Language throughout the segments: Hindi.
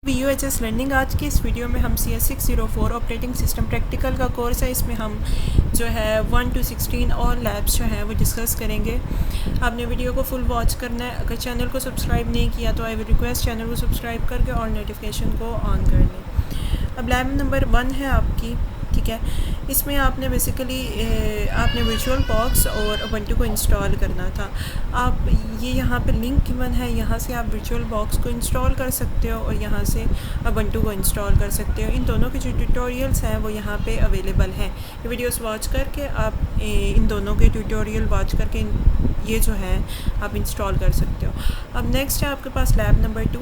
VUHS learning. आज की इस वीडियो में हम CS604 ऑपरेटिंग सिस्टम प्रैक्टिकल का कोर्स है, इसमें हम जो है 1 to 16 और लैब्स जो हैं वो डिस्कस करेंगे। आपने वीडियो को फुल वॉच करना है। अगर चैनल को सब्सक्राइब नहीं किया तो आई विल रिक्वेस्ट चैनल को सब्सक्राइब करके और नोटिफिकेशन को ऑन कर लें। अब लैब नंबर 1 है आपकी, ठीक है। इसमें आपने बेसिकली आपने वर्चुअल बॉक्स और उबंटू को इंस्टॉल करना था। आप ये यहाँ पे लिंक गिवन है, यहाँ से आप वर्चुअल बॉक्स को इंस्टॉल कर सकते हो और यहाँ से उबंटू को इंस्टॉल कर सकते हो। इन दोनों के जो ट्यूटोरियल्स हैं वो यहाँ पे अवेलेबल हैं। ये वीडियोस वॉच करके आप इन दोनों के ट्यूटोरियल वॉच करके ये जो है आप इंस्टॉल कर सकते हो। अब नेक्स्ट है आपके पास लैब नंबर 2।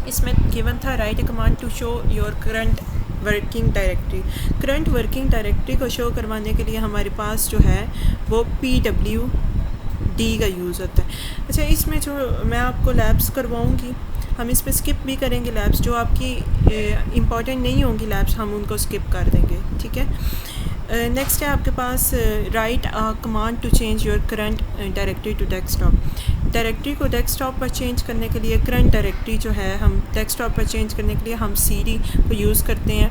इसमें गिवन था write a command to show your current working directory. Current working directory को शो करवाने के लिए हमारे पास जो है वो PWD का यूज़ होता है। अच्छा, इसमें जो मैं आपको लैब्स करवाऊँगी, हम इस पर स्किप भी करेंगे। लैब्स जो आपकी इम्पॉर्टेंट नहीं होंगी लैब्स, हम उनको स्किप कर देंगे, ठीक है। नेक्स्ट है आपके पास write command to change your current directory to desktop. Directory को डेस्कटॉप पर चेंज करने के लिए, करंट डायरेक्टरी जो है हम डेस्कटॉप पर चेंज करने के लिए हम CD को यूज़ करते हैं,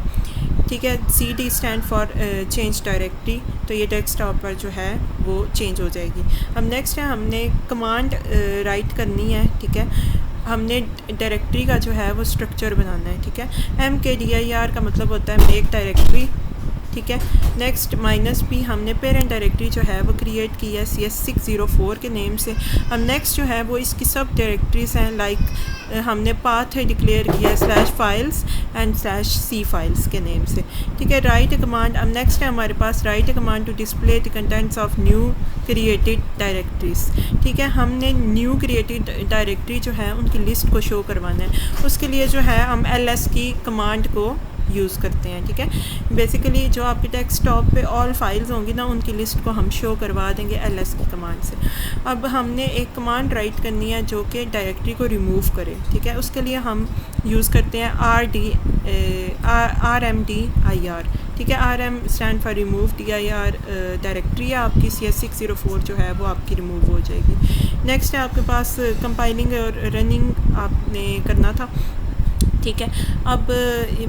ठीक है। CD stand for change directory, तो ये डेस्कटॉप पर जो है वो चेंज हो जाएगी। अब नेक्स्ट है हमने कमांड राइट करनी है, ठीक है। हमने डायरेक्टरी का जो है वो स्ट्रक्चर बनाना है, ठीक है। MKDIR का मतलब होता है मेक डायरेक्टरी, ठीक है। नेक्स्ट -P हमने पेरेंट डायरेक्टरी जो है वो क्रिएट की है CS604 के नेम से। अब नेक्स्ट जो है वो इसकी सब डायरेक्टरीज हैं, लाइक हमने पाथ डिक्लेयर किया है /files एंड /C files के नेम से, ठीक है। Write command. अब नेक्स्ट है हमारे पास write command to display the contents of new created directories, ठीक है। हमने न्यू क्रिएटेड डायरेक्टरी जो है उनकी लिस्ट को शो करवाना है। उसके लिए जो है हम LS की कमांड को यूज़ करते हैं, ठीक है। बेसिकली जो आपके डेस्कटॉप पे ऑल फाइल्स होंगी ना, उनकी लिस्ट को हम शो करवा देंगे LS की कमांड से। अब हमने एक कमांड राइट करनी है जो कि डायरेक्टरी को रिमूव करे, ठीक है। उसके लिए हम यूज़ करते हैं RMDIR, ठीक है। RM stand for remove, DIR directory है आपकी CS604 जो है वो आपकी रिमूव हो जाएगी। नेक्स्ट है आपके पास कंपाइलिंग और रनिंग आपने करना था, ठीक है। अब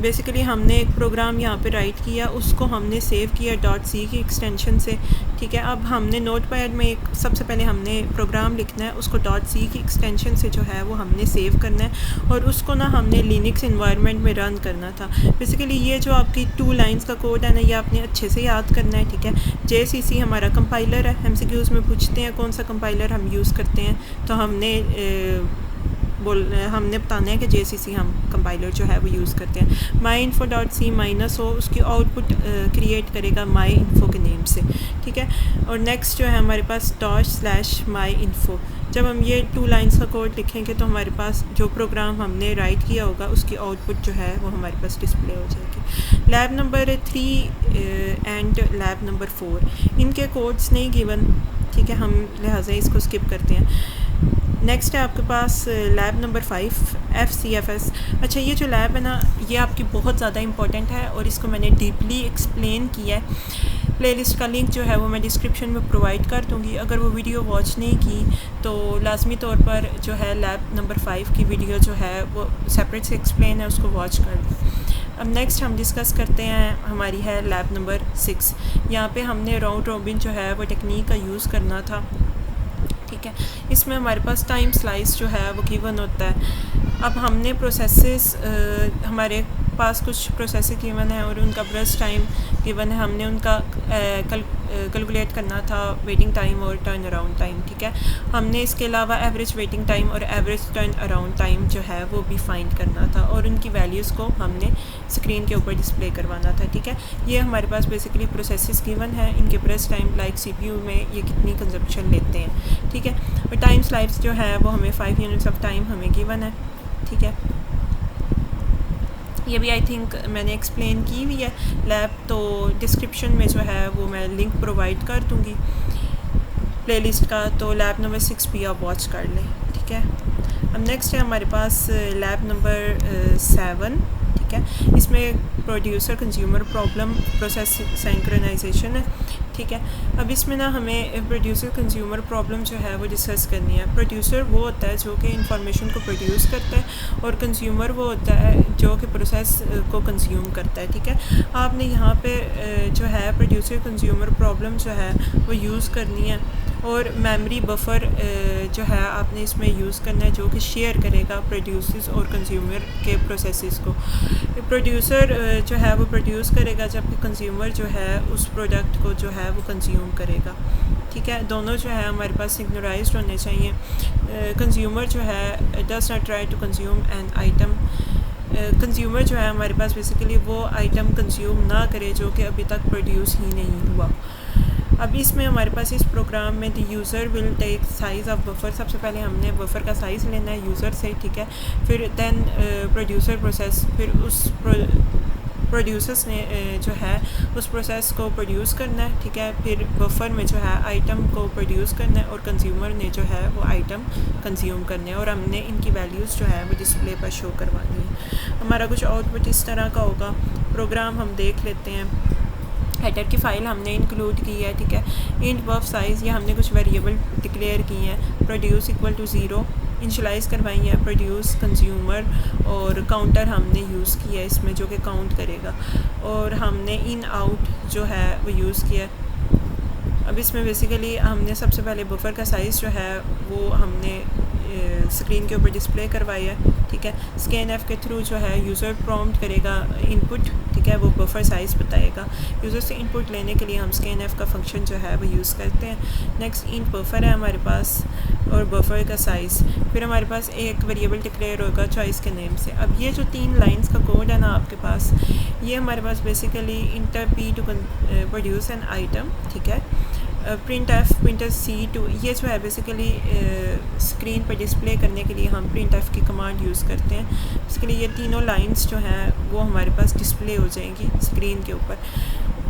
बेसिकली हमने एक प्रोग्राम यहाँ पे राइट किया, उसको हमने सेव किया .c की एक्सटेंशन से, ठीक है। अब हमने नोटपैड में एक सबसे पहले हमने प्रोग्राम लिखना है, उसको .c की एक्सटेंशन से जो है वो हमने सेव करना है और उसको ना हमने लिनक्स इन्वायरमेंट में रन करना था। बेसिकली ये जो आपकी 2 लाइन्स का कोड है ना, ये आपने अच्छे से याद करना है, ठीक है। JCC हमारा कंपाइलर है। MCQs में पूछते हैं कौन सा कंपाइलर हम यूज़ करते हैं, तो हमने बताना है कि JCC हम कंपाइलर जो है वो यूज़ करते हैं। myinfo.c -o उसकी आउटपुट क्रिएट करेगा myinfo के नेम से, ठीक है। और नेक्स्ट जो है हमारे पास /myinfo। जब हम ये 2 लाइन्स का कोड लिखेंगे तो हमारे पास जो प्रोग्राम हमने राइट किया होगा उसकी आउटपुट जो है वो हमारे पास डिस्प्ले हो जाएगी। Lab number 3 and lab number 4 इनके कोड्स नहीं गिवन, ठीक है, हम लिहाजा इसको स्किप करते हैं। नेक्स्ट है आपके पास लैब नंबर 5 FCFS। अच्छा, ये जो लैब है ना, ये आपकी बहुत ज़्यादा इंपॉर्टेंट है और इसको मैंने डीपली एक्सप्लेन किया है। प्लेलिस्ट का लिंक जो है वो मैं डिस्क्रिप्शन में प्रोवाइड कर दूँगी। अगर वो वीडियो वॉच नहीं की तो लाजमी तौर पर जो है लैब नंबर 5 की वीडियो जो है वो सेपरेट से एक्सप्लेन है, उसको वॉच कर लें। अब नेक्स्ट हम डिस्कस करते हैं, हमारी है लैब नंबर 6। यहाँ पे हमने राउंड रॉबिन जो है वो टेक्निक का यूज़ करना था, ठीक है। इसमें हमारे पास टाइम स्लाइस जो है वो गिवन होता है। अब हमने प्रोसेसेस हमारे पास कुछ प्रोसेसेस गिवन है और उनका ब्रस्ट टाइम गिवन है। हमने उनका कैलकुलेट करना था वेटिंग टाइम और टर्न अराउंड टाइम, ठीक है। हमने इसके अलावा एवरेज वेटिंग टाइम और एवरेज टर्न अराउंड टाइम जो है वो भी फाइंड करना था और उनकी वैल्यूज़ को हमने स्क्रीन के ऊपर डिस्प्ले करवाना था, ठीक है। ये हमारे पास बेसिकली प्रोसेसेस गिवन है। इनके ब्रस्ट टाइम लाइक CPU में ये कितनी कंजप्शन लेते हैं, ठीक है। और टाइम स्लाइड्स जो है वो हमें 5 यूनिट्स ऑफ टाइम हमें गिवन है, ठीक है। ये भी आई थिंक मैंने एक्सप्लेन की हुई है लैब, तो डिस्क्रिप्शन में जो है वो मैं लिंक प्रोवाइड कर दूँगी प्लेलिस्ट का, तो लैब नंबर 6 भी आप वॉच कर लें, ठीक है। अब नेक्स्ट है हमारे पास लैब नंबर 7, ठीक ठीक है। इसमें producer consumer problem process synchronisation है, ठीक है। अब इसमें ना हमें प्रोड्यूसर कंज्यूमर प्रॉब्लम जो है वो डिस्कस करनी है। प्रोड्यूसर वो होता है जो कि इंफॉर्मेशन को प्रोड्यूस करता है और कंज्यूमर वो होता है जो कि प्रोसेस को कंज्यूम करता है, ठीक है। आपने यहाँ पे जो है प्रोड्यूसर कंज्यूमर प्रॉब्लम जो है वो यूज़ करनी है और मेमोरी बफर जो है आपने इसमें यूज़ करना है जो कि शेयर करेगा प्रोड्यूसर्स और कंज्यूमर के प्रोसेसेस को। प्रोड्यूसर जो है वो प्रोड्यूस करेगा जबकि कंज्यूमर जो है उस प्रोडक्ट को जो है वो कंज्यूम करेगा, ठीक है। दोनों जो है हमारे पास सिंक्रोनाइज्ड होने चाहिए। कंज्यूमर जो है does not try to consume an item, consumer जो है हमारे पास बेसिकली वो आइटम कंज्यूम ना करे जो कि अभी तक प्रोड्यूस ही नहीं हुआ। अब इसमें हमारे पास इस प्रोग्राम में the user will take size of buffer, सबसे पहले हमने बफर का साइज़ लेना है यूज़र से, ठीक है। फिर दैन प्रोड्यूसर प्रोसेस, फिर उस प्रोड्यूसर्स ने जो है उस प्रोसेस को प्रोड्यूस करना है, ठीक है। फिर बफर में जो है आइटम को प्रोड्यूस करना है और कंज्यूमर ने जो है वो आइटम कंज्यूम करने हैं और हमने इनकी वैल्यूज़ जो है वो डिस्प्ले पर शो करवानी है। हमारा कुछ आउटपुट इस तरह का होगा। प्रोग्राम हम देख लेते हैं। हेडर की फ़ाइल हमने इंक्लूड की है, ठीक है। इंट बफ साइज़, ये हमने कुछ वेरिएबल डिक्लेयर की हैं। प्रोड्यूस इक्वल टू 0 इनिशलाइज़ करवाई है। प्रोड्यूस कंज्यूमर और काउंटर हमने यूज़ किया है इसमें जो कि काउंट करेगा और हमने इन आउट जो है वो यूज़ किया। अब इसमें बेसिकली हमने सबसे पहले बफर का साइज़ जो है वो हमने स्क्रीन के ऊपर डिस्प्ले करवाई है, ठीक है। स्कैन एफ के थ्रू जो है यूज़र प्रॉम्प्ट करेगा इनपुट, ठीक है, वो बफर साइज़ बताएगा। यूज़र से इनपुट लेने के लिए हम स्कैन एफ का फंक्शन जो है वो यूज़ करते हैं। नेक्स्ट इंट बफर है हमारे पास और बफर का साइज़। फिर हमारे पास एक वेरिएबल डिक्लेयर होगा चॉइस के नेम से। अब ये जो 3 लाइंस का कोड है ना आपके पास, ये हमारे पास basically inter P to produce an item, ठीक है। Print F printer C to, ये जो है बेसिकली स्क्रीन पर डिस्प्ले करने के लिए हम प्रिंट एफ की कमांड यूज़ करते हैं। बेसिकली ये तीनों लाइंस जो हैं वो हमारे पास डिस्प्ले हो जाएंगी स्क्रीन के ऊपर,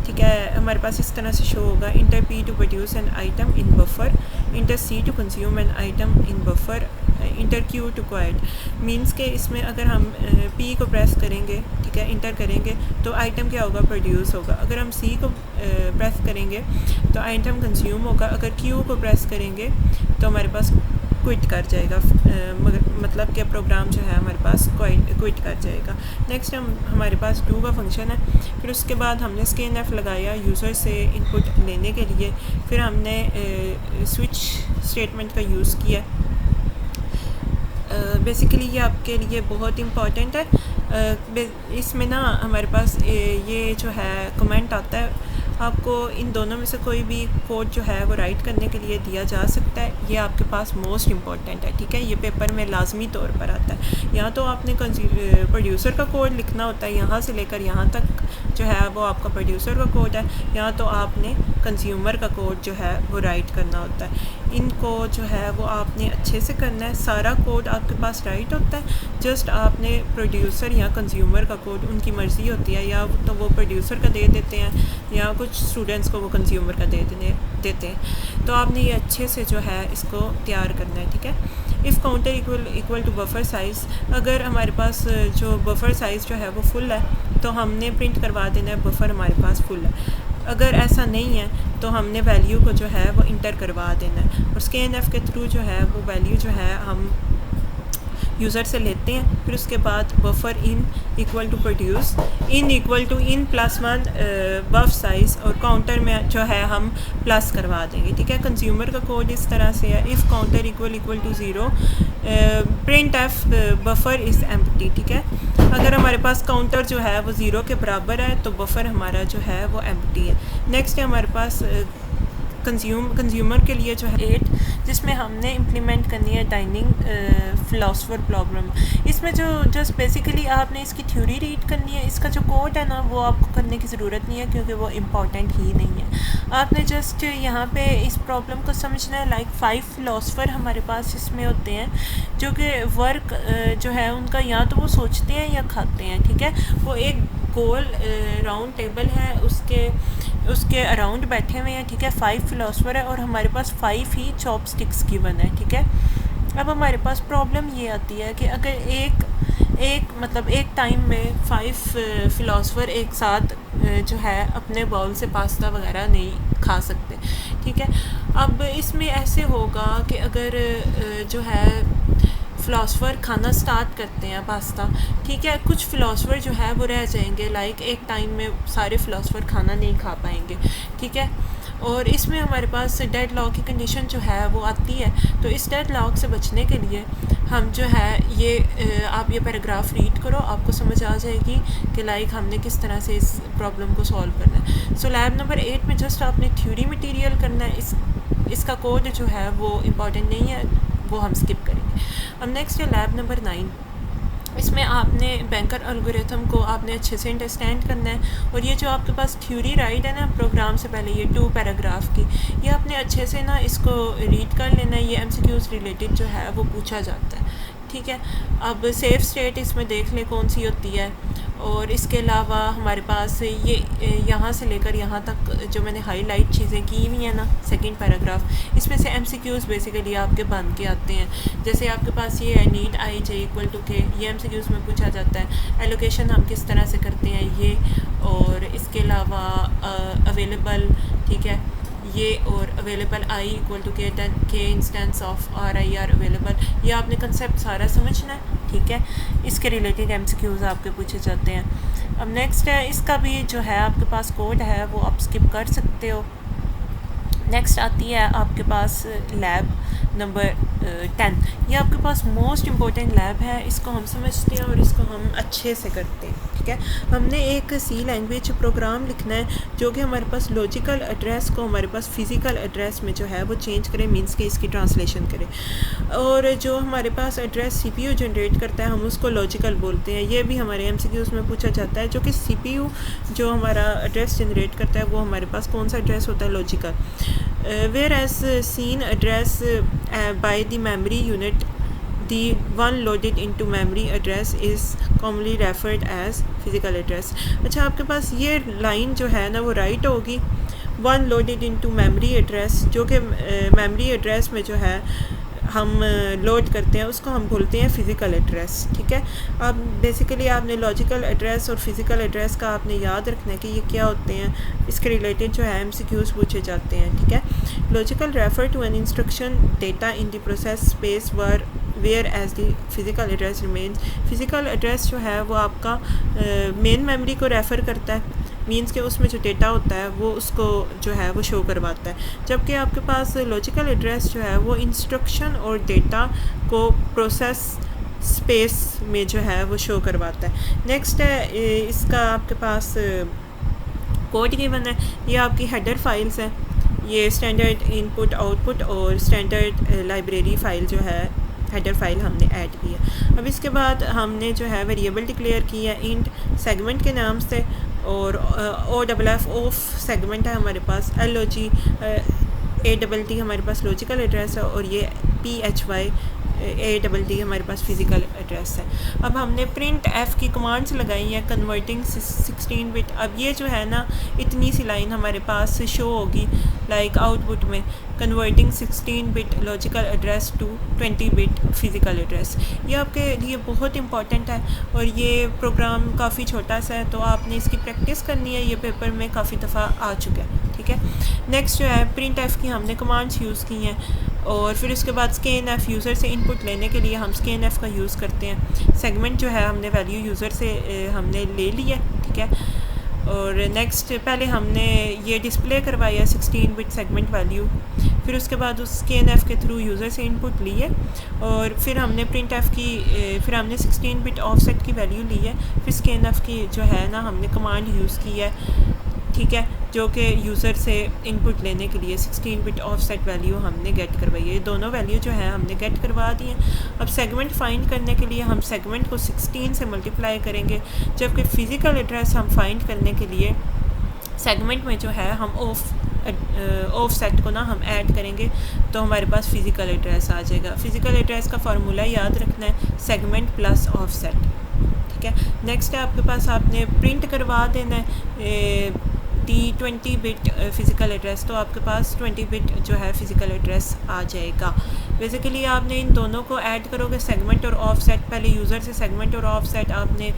ठीक है। हमारे पास इस तरह से शो होगा enter P to produce an item in buffer, enter C to consume an item in buffer, enter Q to quit. Means के इसमें अगर हम पी को प्रेस करेंगे, ठीक है, इंटर करेंगे तो आइटम क्या होगा, प्रोड्यूस होगा। अगर हम सी को प्रेस करेंगे तो आइटम कंज्यूम होगा। अगर क्यू को प्रेस करेंगे तो हमारे पास क्विट कर जाएगा, मतलब कि प्रोग्राम जो है हमारे पास क्विट कर जाएगा। नेक्स्ट हमारे पास डू का फंक्शन है। फिर उसके बाद हमने स्कैन एफ लगाया यूज़र से इनपुट लेने के लिए। फिर हमने स्विच स्टेटमेंट का यूज़ किया। बेसिकली ये आपके लिए बहुत इम्पॉर्टेंट है। इसमें ना हमारे पास ये जो है कमेंट आता है, आपको इन दोनों में से कोई भी कोड जो है वो राइट करने के लिए दिया जा सकता है। ये आपके पास मोस्ट इम्पॉर्टेंट है, ठीक है। ये पेपर में लाजमी तौर पर आता है। यहाँ तो आपने प्रोड्यूसर का कोड लिखना होता है, यहाँ से लेकर यहाँ तक जो है वो आपका प्रोड्यूसर का कोड है। यहाँ तो आपने कंज्यूमर का कोड जो है वो राइट करना होता है। इनको जो है वो आपने अच्छे से करना है। सारा कोड आपके पास राइट होता है, जस्ट आपने प्रोड्यूसर या कंज्यूमर का कोड, उनकी मर्ज़ी होती है, या तो वो प्रोड्यूसर का दे देते हैं या कुछ स्टूडेंट्स को वो कंज्यूमर का देते हैं। तो आपने ये अच्छे से जो है इसको तैयार करना है, ठीक है। If counter equal to buffer size, अगर हमारे पास जो बफर साइज़ जो है वो फुल है तो हमने प्रिंट करवा देना है बफर हमारे पास फुल है। अगर ऐसा नहीं है तो हमने वैल्यू को जो है वो इंटर करवा देना है और स्कैन एफ के थ्रू जो है वो वैल्यू जो है हम यूज़र से लेते हैं। फिर उसके बाद buffer in equal to produce, in equal to in +1 buf size और काउंटर में जो है हम प्लस करवा देंगे, ठीक है। कंज्यूमर का कोड इस तरह से है। If counter equal to 0 printf buffer is empty, ठीक है। अगर हमारे पास काउंटर जो है वो 0 के बराबर है तो बफर हमारा जो है वो एम्प्टी है। नेक्स्ट है हमारे पास कंज्यूमर के लिए जो है 8, जिसमें हमने इम्प्लीमेंट करनी है डाइनिंग फ़िलासफ़र प्रॉब्लम। इसमें जो जस्ट बेसिकली आपने इसकी थ्योरी रीड करनी है। इसका जो कोड है ना वो आपको करने की ज़रूरत नहीं है क्योंकि वो इम्पॉर्टेंट ही नहीं है। आपने जस्ट यहाँ पे इस प्रॉब्लम को समझना है। लाइक 5 फ़िलासफ़र हमारे पास इसमें होते हैं जो कि वर्क जो है उनका या तो वो सोचते हैं या खाते हैं, ठीक है। वो एक गोल राउंड टेबल है, उसके अराउंड बैठे हुए हैं, ठीक है। 5 फ़िलासफ़र है और हमारे पास 5 ही चॉपस्टिक्स गिवन है, ठीक है। अब हमारे पास प्रॉब्लम ये आती है कि अगर एक मतलब एक टाइम में 5 फ़िलासफ़र एक साथ जो है अपने बाउल से पास्ता वगैरह नहीं खा सकते, ठीक है। अब इसमें ऐसे होगा कि अगर जो है फ़िलासफ़र खाना स्टार्ट करते हैं पास्ता, ठीक है, कुछ फ़िलासफ़र जो है वो रह जाएंगे, लाइक एक टाइम में सारे फ़िलासफ़र खाना नहीं खा पाएंगे, ठीक है। और इसमें हमारे पास डेड लॉक की कंडीशन जो है वो आती है। तो इस डेड लॉक से बचने के लिए हम जो है ये आप ये पैराग्राफ रीड करो, आपको समझ आ जाएगी कि लाइक हमने किस तरह से इस प्रॉब्लम को सॉल्व करना है। सो लैब नंबर 8 में जस्ट आपने थ्योरी मटेरियल करना है, इसका कोड जो है वो इम्पॉर्टेंट नहीं है, वो हम स्किप करेंगे। अब नेक्स्ट है लैब नंबर 9। इसमें आपने बैंकर एल्गोरिथम को आपने अच्छे से अंडरस्टैंड करना है, और ये जो आपके पास थ्योरी राइट है ना प्रोग्राम से पहले, ये 2 पैराग्राफ की, ये आपने अच्छे से ना इसको रीड कर लेना है। ये एमसीक्यूज़ रिलेटेड जो है वो पूछा जाता है, ठीक है। अब सेफ स्टेट इसमें देख ले कौन सी होती है, और इसके अलावा हमारे पास ये यहाँ से लेकर यहाँ तक जो मैंने हाईलाइट चीज़ें की हुई हैं ना सेकंड पैराग्राफ, इसमें से एमसीक्यूज़ बेसिकली आपके बन के आते हैं। जैसे आपके पास ये है नीट I J equal to K, ये एमसीक्यूज़ में पूछा जाता है। एलोकेशन हम किस तरह से करते हैं ये, और इसके अलावा अवेलेबल, ठीक है, ये, और अवेलेबल आई इक्वल टू के instance of are I R available, ये आपने कंसेप्ट सारा समझना है, ठीक है। इसके रिलेटेड एमसीक्यूज़ आपके पूछे जाते हैं। अब नेक्स्ट है, इसका भी जो है आपके पास कोड है वो आप स्किप कर सकते हो। नेक्स्ट आती है आपके पास लैब नंबर 10। ये आपके पास मोस्ट इम्पोर्टेंट लैब है, इसको हम समझते हैं और इसको हम अच्छे से करते हैं, ठीक है। हमने एक सी लैंग्वेज प्रोग्राम लिखना है जो कि हमारे पास लॉजिकल एड्रेस को हमारे पास फिज़िकल एड्रेस में जो है वो चेंज करे, मींस के इसकी ट्रांसलेशन करे। और जो हमारे पास एड्रेस सीपीयू जनरेट करता है हम उसको लॉजिकल बोलते हैं। ये भी हमारे एमसीक्यूज़ में पूछा जाता है, जो कि सीपीयू जो हमारा एड्रेस जनरेट करता है वो हमारे पास कौन सा एड्रेस होता है, logical. whereas scene address by the memory unit, the one loaded into memory address is commonly referred as physical address। अच्छा, आपके पास ये लाइन जो है ना वो राइट होगी, one loaded into memory address, जो कि मेमोरी एड्रेस में जो है हम लोड करते हैं उसको हम बोलते हैं फ़िज़िकल एड्रेस, ठीक है। अब बेसिकली आपने लॉजिकल एड्रेस और फिज़िकल एड्रेस का आपने याद रखना है कि ये क्या होते हैं, इसके रिलेटेड जो है एमसीक्यूज़ पूछे जाते हैं, ठीक है। Logical refer to an instruction data in the process space where as the physical address remains. Physical address जो है वो आपका मेन मेमोरी को रेफ़र करता है, मींस के उसमें जो डेटा होता है वो उसको जो है वो शो करवाता है, जबकि आपके पास लॉजिकल एड्रेस जो है वो इंस्ट्रक्शन और डेटा को प्रोसेस स्पेस में जो है वो शो करवाता है। नेक्स्ट है इसका आपके पास कोड गिवन है, ये आपकी हेडर फाइल्स हैं, ये स्टैंडर्ड इनपुट आउटपुट और स्टैंडर्ड लाइब्रेरी फ़ाइल जो है हेडर फाइल हमने ऐड की है। अब इसके बाद हमने जो है वेरिएबल डिक्लेयर की है इंट सेगमेंट के नाम से, और OFF ऑफ सेगमेंट है हमारे पास, LOG ADD हमारे पास लॉजिकल एड्रेस है, और ये PHY ADD हमारे पास फिज़िकल एड्रेस है। अब हमने प्रिंट एफ की कमांड्स लगाई हैं कन्वर्टिंग 16 बिट। अब ये जो है ना इतनी सी लाइन हमारे पास शो होगी लाइक आउटपुट में, converting 16 bit logical address to 20 bit physical address. ये आपके लिए बहुत इंपॉर्टेंट है, और ये प्रोग्राम काफ़ी छोटा सा है तो आपने इसकी प्रैक्टिस करनी है, ये पेपर में काफ़ी दफ़ा आ चुका है, ठीक है। नेक्स्ट जो है प्रिंट एफ की हमने कमांड्स यूज़ की हैं, और फिर उसके बाद स्कैन-एफ यूज़र से इनपुट लेने के लिए हम स्कैन-एफ का यूज़ करते हैं। सेगमेंट जो है हमने वैल्यू यूज़र से हमने ले लिया, ठीक है। और नेक्स्ट पहले हमने ये डिस्प्ले करवाया 16 बिट सेगमेंट वैल्यू, फिर उसके बाद उस स्कैन-एफ के थ्रू यूज़र से इनपुट लिए, और फिर हमने प्रिंट एफ की फिर हमने 16 बिट ऑफसेट की वैल्यू ली है, फिर स्कैन-एफ की जो है ना हमने कमांड यूज़ की है, ठीक है, जो कि यूज़र से इनपुट लेने के लिए 16 बिट ऑफसेट वैल्यू हमने गेट करवाई है। ये दोनों वैल्यू जो है हमने गेट करवा दी हैं। अब सेगमेंट फाइंड करने के लिए हम सेगमेंट को 16 से मल्टीप्लाई करेंगे, जबकि फ़िज़िकल एड्रेस हम फाइंड करने के लिए सेगमेंट में जो है हम ऑफ सेट को ना हम ऐड करेंगे तो हमारे पास फ़िज़िकल एड्रेस आ जाएगा। फ़िज़िकल एड्रेस का फार्मूला याद रखना है, सेगमेंट प्लस ऑफ सेट, ठीक है। नेक्स्ट है आपके पास आपने प्रिंट करवा देना है 20 बिट फ़िज़िकल एड्रेस, तो आपके पास 20 बिट जो है फ़िज़िकल एड्रेस आ जाएगा। बेसिकली आपने इन दोनों को ऐड करोगे, सेगमेंट और ऑफसेट। पहले यूज़र से सेगमेंट और ऑफसेट आपने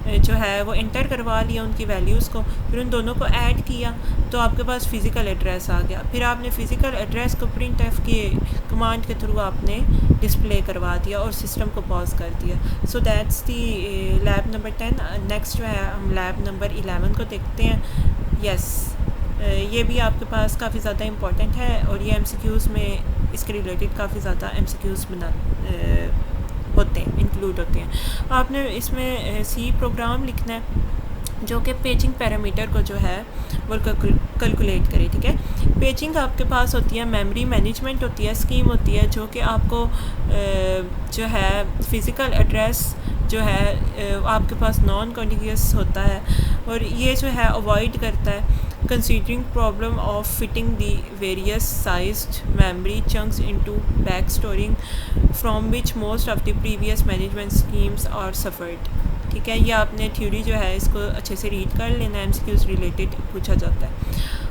जो है वो इंटर करवा लिया उनकी वैल्यूज़ को, फिर उन दोनों को ऐड किया तो आपके पास फ़िज़िकल एड्रेस आ गया। फिर आपने फ़िज़िकल एड्रेस को प्रिंट एफ के कमांड के थ्रू आपने डिस्प्ले करवा दिया और सिस्टम को पॉज कर दिया। सो that's the lab number 10। Next जो है हम लैब नंबर 11 को देखते हैं। यस, ये भी आपके पास काफ़ी ज़्यादा इम्पॉर्टेंट है और ये MCQs में इसके रिलेटेड काफ़ी ज़्यादा MCQs होते हैं, इंक्लूड होते हैं। आपने इसमें सी प्रोग्राम लिखना है जो कि पेजिंग पैरामीटर को जो है वो कैलकुलेट करे। ठीक है, पेजिंग आपके पास होती है, मेमोरी मैनेजमेंट होती है, स्कीम होती है जो कि आपको जो है फ़िज़िकल एड्रेस जो है आपके पास नॉन कॉन्टिग्यूस होता है और ये जो है अवॉइड करता है considering problem of fitting the various sized memory chunks into back storing from which most of the previous management schemes are suffered। ठीक है, ये आपने थ्योरी जो है इसको अच्छे से रीड कर लेना, MCQs रिलेटेड पूछा जाता है।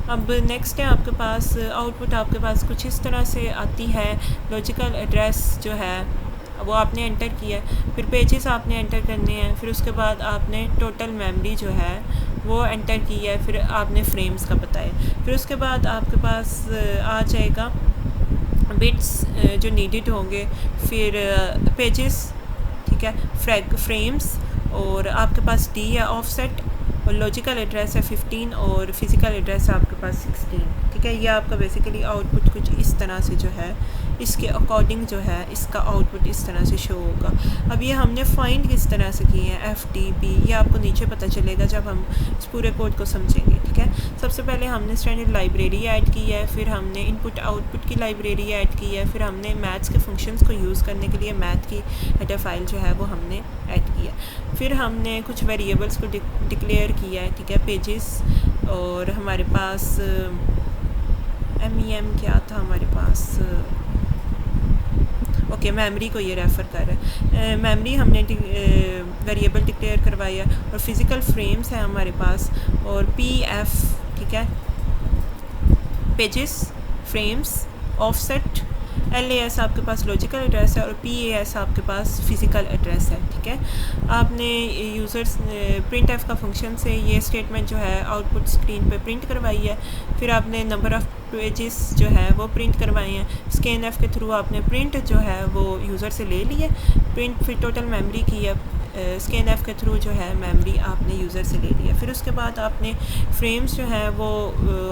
अब नेक्स्ट है आपके पास आउटपुट आपके पास कुछ इस तरह से आती है। लॉजिकल एड्रेस जो है वो आपने एंटर किया है, फिर पेजेस आपने एंटर करने हैं, फिर उसके बाद आपने टोटल मेमोरी जो है वो एंटर की है, फिर आपने फ्रेम्स का बताया, फिर उसके बाद आपके पास आ जाएगा बिट्स जो नीडेड होंगे, फिर पेजेस, ठीक है, फ्रेम्स, और आपके पास डी है ऑफसेट, और लॉजिकल एड्रेस है 15 और फिज़िकल एड्रेस है आपके पास 16। ठीक है, ये आपका बेसिकली आउटपुट कुछ इस तरह से जो है इसके अकॉर्डिंग जो है इसका आउटपुट इस तरह से शो होगा। अब ये हमने फाइंड किस तरह से किए हैं, FTP, ये आपको नीचे पता चलेगा जब हम इस पूरे कोड को समझेंगे। ठीक है, सबसे पहले हमने स्टैंडर्ड लाइब्रेरी ऐड की है, फिर हमने इनपुट आउटपुट की लाइब्रेरी ऐड की है, फिर हमने मैथ्स के फंक्शंस को यूज़ करने के लिए मैथ की हेडर फाइल जो है वो हमने ऐड की है, फिर हमने कुछ वेरिएबल्स को डिक्लेयर किया है। ठीक है, पेजेस, और हमारे पास MEM क्या था हमारे पास, ओके, मेमोरी को ये रेफ़र कर रहा है। मेमोरी हमने वेरिएबल डिक्लेयर करवाई है, और फिज़िकल फ्रेम्स है हमारे पास, और PF, ठीक है, पेजेस, फ्रेम्स, ऑफसेट, LAS आपके पास लॉजिकल एड्रेस है, और PAS आपके पास फ़िज़िकल एड्रेस है। ठीक है, आपने यूज़र्स प्रिंट एफ का फंक्शन से ये स्टेटमेंट जो है आउटपुट स्क्रीन पे प्रिंट करवाई है, फिर आपने नंबर ऑफ़ पेजेस जो है वो प्रिंट करवाए हैं। स्कैन एफ के थ्रू आपने प्रिंट जो है वो यूज़र से ले ली है प्रिंट, फिर टोटल मेमोरी की है, स्कैन एफ के थ्रू जो है मेमोरी आपने यूज़र से ले लिया। फिर उसके बाद आपने फ्रेम्स जो है वो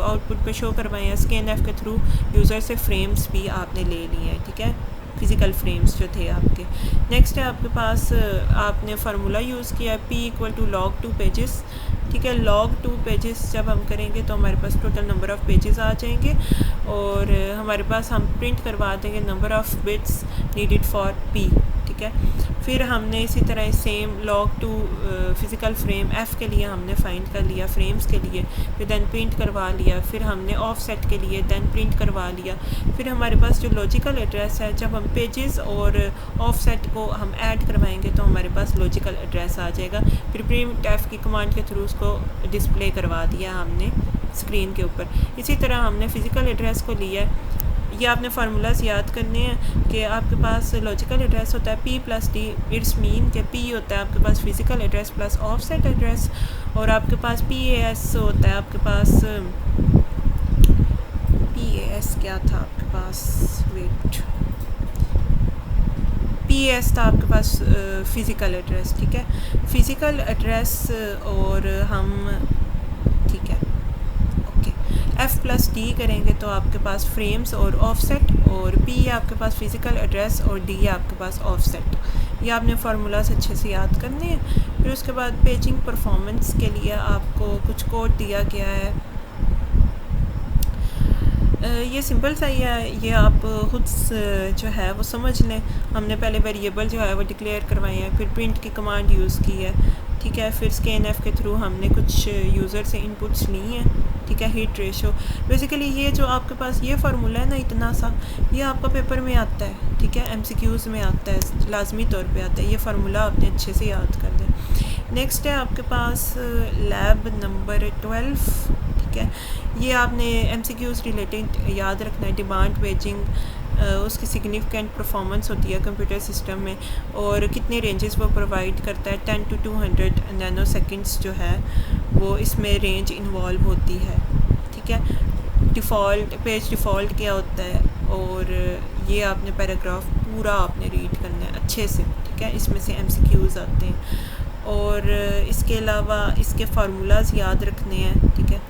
आउटपुट पे शो करवाए हैं, स्कैन एफ के थ्रू यूज़र से फ्रेम्स भी आपने ले लिए हैं। ठीक है, फ़िज़िकल फ्रेम्स जो थे आपके। नेक्स्ट है आपके पास आपने फार्मूला यूज़ किया है P = log 2 पेजेस। ठीक है, log 2 पेजेस जब हम करेंगे तो हमारे पास टोटल नंबर ऑफ़ पेजेस आ जाएंगे, और हमारे पास हम प्रिंट करवा देंगे number of bits needed for P। ठीक है, फिर हमने इसी तरह same log 2 physical frame F के लिए हमने फाइंड कर लिया, फ्रेम्स के लिए, फिर दैन प्रिंट करवा लिया, फिर हमने ऑफसेट के लिए दैन प्रिंट करवा लिया। फिर हमारे पास जो लॉजिकल एड्रेस है, जब हम पेजेस और ऑफसेट को हम ऐड करवाएंगे तो हमारे पास लॉजिकल एड्रेस आ जाएगा। फिर प्रिंट एफ की कमांड के थ्रू उसको डिस्प्ले करवा दिया हमने स्क्रीन के ऊपर। इसी तरह हमने फ़िज़िकल एड्रेस को लिया है। ये आपने फार्मूलाज याद करने हैं कि आपके पास लॉजिकल एड्रेस होता है P + D, इट्स मीन कि P होता है आपके पास physical address plus offset address, और आपके पास PAS होता है आपके पास PAS क्या था आपके पास, वेट, PAS था आपके पास फ़िज़िकल एड्रेस। ठीक है, फ़िज़िकल एड्रेस, और हम, ठीक है, F + D करेंगे तो आपके पास फ्रेम्स और ऑफसेट, और P आपके पास फ़िज़िकल एड्रेस, और D आपके पास ऑफसेट। ये आपने फार्मूलाज अच्छे से याद करने हैं। फिर उसके बाद पेजिंग परफॉर्मेंस के लिए आपको कुछ कोड दिया गया है। ये सिंपल सा ही है, ये आप खुद जो है वो समझ लें। हमने पहले वेरिएबल जो है वो डिक्लेयर करवाए हैं, फिर प्रिंट की कमांड यूज़ की है। ठीक है, फिर स्कैन एफ के थ्रू हमने कुछ यूज़र से इनपुट्स ली हैं। ठीक है, हिट रेशो, बेसिकली ये जो आपके पास ये फार्मूला है ना, इतना सा, ये आपका पेपर में आता है। ठीक है, MCQs में आता है, लाजमी तौर पे आता है। ये फार्मूला आपने अच्छे से याद कर दें। नेक्स्ट है आपके पास लैब नंबर 12। ठीक है। ये आपने MCQs रिलेटेड याद रखना है। डिमांड पेजिंग उसकी सिग्निफिकेंट परफॉर्मेंस होती है कंप्यूटर सिस्टम में, और कितने रेंजेस वो प्रोवाइड करता है। 10 to 200 नैनो सेकेंड्स जो है वो इसमें रेंज इन्वॉल्व होती है, ठीक है। डिफ़ॉल्ट पेज डिफ़ॉल्ट क्या होता है, और ये आपने पैराग्राफ पूरा आपने रीड करना है अच्छे से, ठीक है। इसमें से MCQs आते हैं, और इसके अलावा इसके फार्मूलाज याद रखने हैं, ठीक है।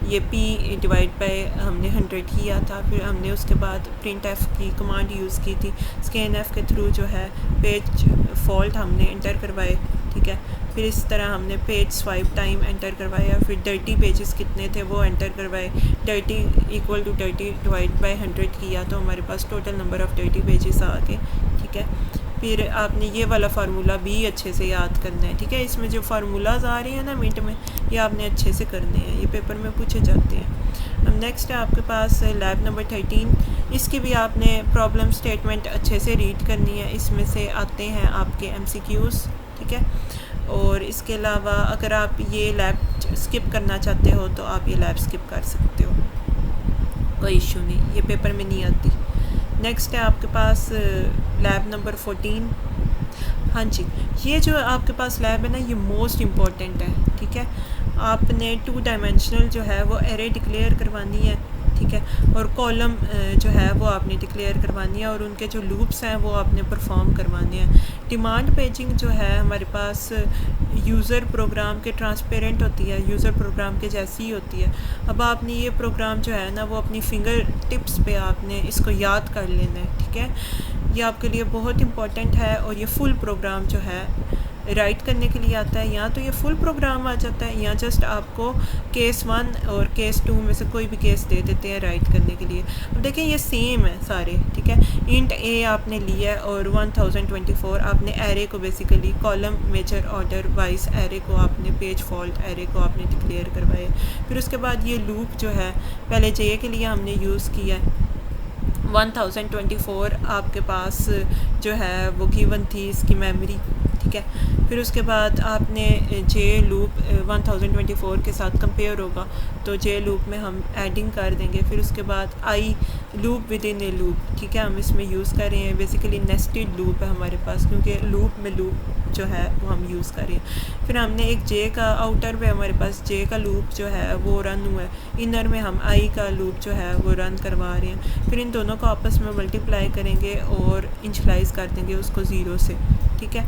ये P डिवाइड बाय हमने 100 किया था, फिर हमने उसके बाद प्रिंट एफ की कमांड यूज़ की थी। स्कैन एफ के थ्रू जो है पेज फॉल्ट हमने एंटर करवाए, ठीक है। फिर इस तरह हमने पेज स्वाइप टाइम एंटर करवाया, फिर डर्टी पेजेस कितने थे वो एंटर करवाए। Dirty equal to dirty divide by 100 किया तो हमारे पास total number of dirty pages आ गए, ठीक है। फिर आपने ये वाला फार्मूला भी अच्छे से याद करना है, ठीक है। इसमें जो फार्मूलाज आ रहे हैं ना मिनट में, ये आपने अच्छे से करने हैं, ये पेपर में पूछे जाते हैं। अब नेक्स्ट है आपके पास लैब नंबर 13। इसकी भी आपने प्रॉब्लम स्टेटमेंट अच्छे से रीड करनी है। इसमें से आते हैं आपके MCQs, ठीक है। और इसके अलावा अगर आप ये लैब स्किप करना चाहते हो तो आप ये लैब स्किप कर सकते हो, कोई इशू नहीं, ये पेपर में नहीं आती। नेक्स्ट है आपके पास लैब नंबर 14। हाँ जी, ये जो आपके पास लैब है ना, ये मोस्ट इम्पॉर्टेंट है, ठीक है। आपने 2 डायमेंशनल जो है वो एरे डिक्लेयर करवानी है, ठीक है। और कॉलम जो है वो आपने डिक्लेयर करवानी है, और उनके जो लूप्स हैं वो आपने परफॉर्म करवाने हैं। डिमांड पेजिंग जो है हमारे पास यूज़र प्रोग्राम के ट्रांसपेरेंट होती है, यूज़र प्रोग्राम के जैसी ही होती है। अब आपने ये प्रोग्राम जो है ना वो अपनी फिंगर टिप्स पे आपने इसको याद कर लेना है, ठीक है। ये आपके लिए बहुत इम्पॉर्टेंट है, और ये फुल प्रोग्राम जो है राइट करने के लिए आता है। या तो ये फुल प्रोग्राम आ जाता है, या जस्ट आपको केस 1 और केस 2 में से कोई भी केस दे देते हैं राइट करने के लिए। अब देखें ये सेम है सारे, ठीक है। इंट A आपने लिया है, और 1024 आपने एरे को basically column major order wise array को आपने पेज फॉल्ट एरे को आपने डिक्लेयर करवाया। फिर उसके बाद ये लूप जो है पहले J के लिए हमने यूज़ किया है। 1024 आपके पास जो है वो गिवन थी इसकी मेमोरी, ठीक है। फिर उसके बाद आपने J लूप 1024 के साथ कंपेयर होगा तो J लूप में हम एडिंग कर देंगे। फिर उसके बाद I loop with in A loop, ठीक है, हम इसमें यूज़ कर रहे हैं। बेसिकली नेस्टेड लूप है हमारे पास, क्योंकि लूप में लूप जो है वो हम यूज़ कर रहे हैं। फिर हमने एक J का आउटर पे हमारे पास J का लूप जो है वो रन हुआ है, इनर में हम I का लूप जो है वो रन करवा रहे हैं। फिर इन दोनों को आपस में मल्टीप्लाई करेंगे और इंशलाइज कर देंगे उसको 0 से, ठीक है।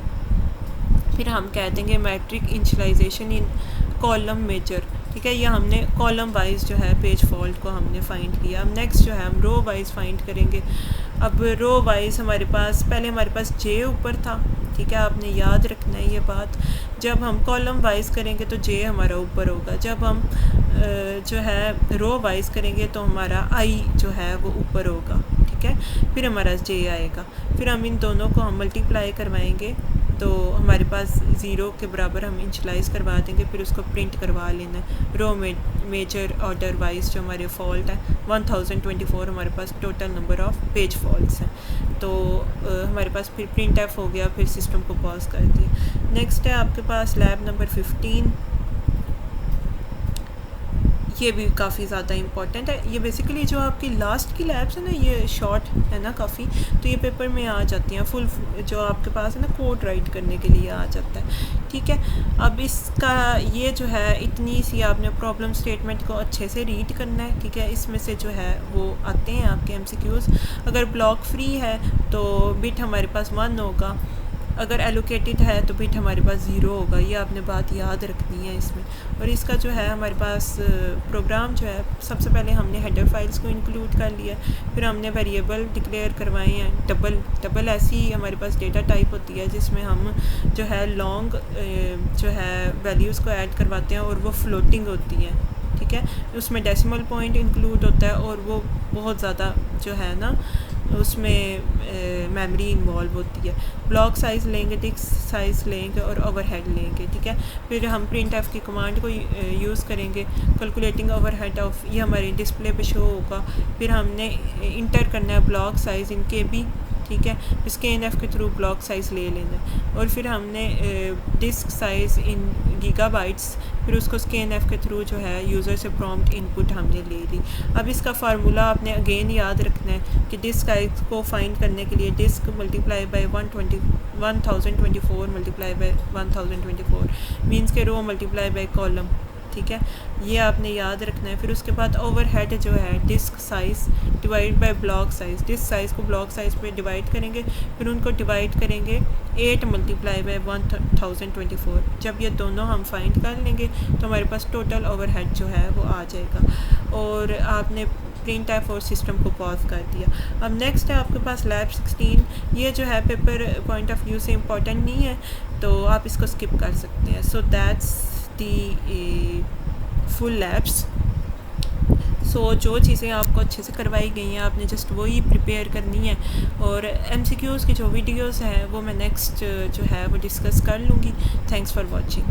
फिर हम कह देंगे मैट्रिक इंशलाइजेशन इन कॉलम मेजर, ठीक है। यह हमने कॉलम वाइज जो है पेज फॉल्ट को हमने फाइंड किया। अब नेक्स्ट जो है हम रो वाइज फाइंड करेंगे। अब रो वाइज हमारे पास पहले हमारे पास J ऊपर था, ठीक है, आपने याद रखना है ये बात। जब हम कॉलम वाइज करेंगे तो J हमारा ऊपर होगा, जब हम जो है रो वाइज करेंगे तो हमारा I जो है वो ऊपर होगा, ठीक है। फिर हमारा J आएगा। फिर हम इन दोनों को हम मल्टीप्लाई करवाएंगे तो हमारे पास 0 के बराबर हम इंशलाइज करवा देंगे। फिर उसको प्रिंट करवा लेना है रो मेजर ऑर्डर वाइज जो हमारे फॉल्ट है 1024 हमारे पास total number of page faults हैं। तो हमारे पास फिर प्रिंट एफ हो गया, फिर सिस्टम को पॉज कर दिया। नेक्स्ट है आपके पास लैब नंबर 15। ये भी काफ़ी ज़्यादा इंपॉर्टेंट है। ये बेसिकली जो आपकी लास्ट की लैब्स है ना, ये शॉर्ट है ना काफ़ी, तो ये पेपर में आ जाती हैं। फुल जो आपके पास है ना कोड राइट करने के लिए आ जाता है, ठीक है। अब इसका ये जो है इतनी सी आपने प्रॉब्लम स्टेटमेंट को अच्छे से रीड करना है, ठीक है। इसमें से जो है वो आते हैं आपके MCQs। अगर ब्लॉक फ्री है तो बिट हमारे पास 1 होगा, अगर एलोकेटेड है तो बिट हमारे पास 0 होगा। ये आपने बात याद रखनी है इसमें। और इसका जो है हमारे पास प्रोग्राम जो है, सबसे पहले हमने हेडर फाइल्स को इंक्लूड कर लिया, फिर हमने वेरिएबल डिक्लेयर करवाए हैं। डबल ऐसी हमारे पास डेटा टाइप होती है जिसमें हम जो है लॉन्ग जो है वैल्यूज़ को ऐड करवाते हैं और वो फ्लोटिंग होती है, ठीक है। उसमें डेसिमल पॉइंट इंक्लूड होता है और वो बहुत ज़्यादा जो है ना उसमें मेमोरी इन्वॉल्व होती है। ब्लॉक साइज़ लेंगे, टिक साइज़ लेंगे और ओवरहेड लेंगे, ठीक है। फिर हम प्रिंट एफ की कमांड को यूज़ करेंगे। कैलकुलेटिंग ओवरहेड ऑफ ये हमारे डिस्प्ले पे शो होगा। फिर हमने इंटर करना है ब्लॉक साइज़ इन KB, ठीक है। scanf के थ्रू ब्लॉक साइज़ ले लेना है और फिर हमने डिस्क साइज़ इन गीगाबाइट्स, फिर उसको scanf के थ्रू जो है यूज़र से प्रॉम्प्ट इनपुट हमने ले ली। अब इसका फार्मूला आपने अगेन याद रखना है कि डिस्क साइज़ को फाइंड करने के लिए disk multiply by 1024 multiply by 1024 means के रो मल्टीप्लाई बाई कॉलम, ठीक है, ये आपने याद रखना है। फिर उसके बाद ओवरहेड जो है disk size divide by block size, disk size को ब्लॉक साइज़ पे डिवाइड करेंगे, फिर उनको डिवाइड करेंगे 8 मल्टीप्लाई बाय 1024। जब ये दोनों हम फाइंड कर लेंगे तो हमारे पास टोटल ओवरहेड जो है वो आ जाएगा और आपने प्रिंट एफ और सिस्टम को पॉज कर दिया। अब नेक्स्ट है आपके पास लैब 16। ये जो है पेपर पॉइंट ऑफ व्यू से इम्पॉर्टेंट नहीं है तो आप इसको स्किप कर सकते हैं। So that's the full labs. सो जो चीज़ें आपको अच्छे से करवाई गई हैं आपने जस्ट वही प्रिपेयर करनी है और MCQs की जो वीडियोस हैं वो मैं नेक्स्ट जो है वो डिस्कस कर लूँगी। Thanks for watching.